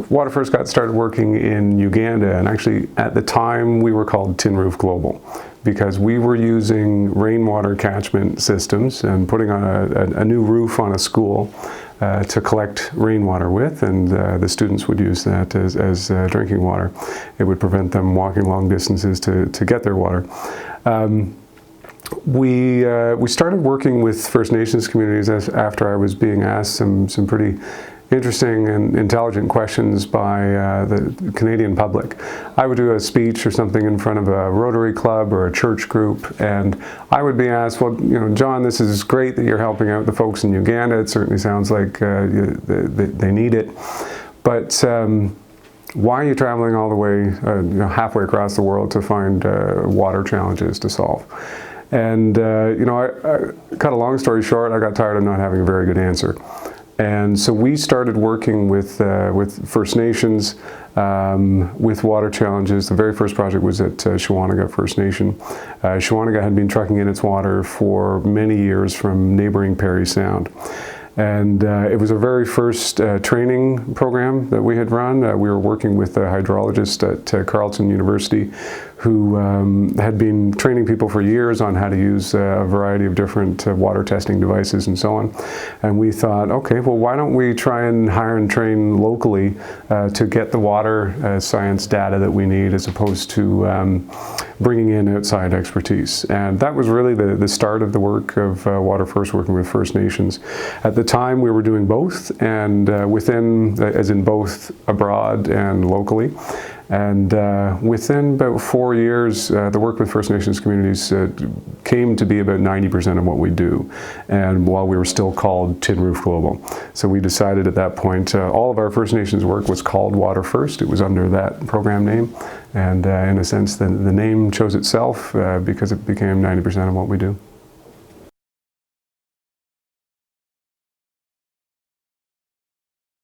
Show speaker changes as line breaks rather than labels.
Water First got started working in Uganda, and actually at the time we were called Tin Roof Global, because we were using rainwater catchment systems and putting on a new roof on a school to collect rainwater with, and the students would use that as drinking water. It would prevent them walking long distances to get their water. We started working with First Nations communities after I was being asked some pretty interesting and intelligent questions by the Canadian public. I would do a speech or something in front of a Rotary Club or a church group, and I would be asked, well, you know, John, this is great that you're helping out the folks in Uganda. It certainly sounds like they need it, but why are you traveling all the way, halfway across the world to find water challenges to solve? And I cut a long story short, I got tired of not having a very good answer. And so we started working with First Nations with water challenges. The very first project was at Shawanaga First Nation. Shawanaga had been trucking in its water for many years from neighboring Parry Sound. And it was our very first training program that we had run. We were working with a hydrologist at Carleton University who had been training people for years on how to use a variety of different water testing devices and so on. And we thought, okay, well, why don't we try and hire and train locally to get the water science data that we need, as opposed to bringing in outside expertise. And that was really the start of the work of Water First, working with First Nations. At the time, we were doing both, and within, as in both abroad and locally. And within about 4 years, the work with First Nations communities came to be about 90% of what we do, and while we were still called Tin Roof Global. So we decided at that point, all of our First Nations work was called Water First. It was under that program name, and in a sense, the name chose itself because it became 90% of what we do.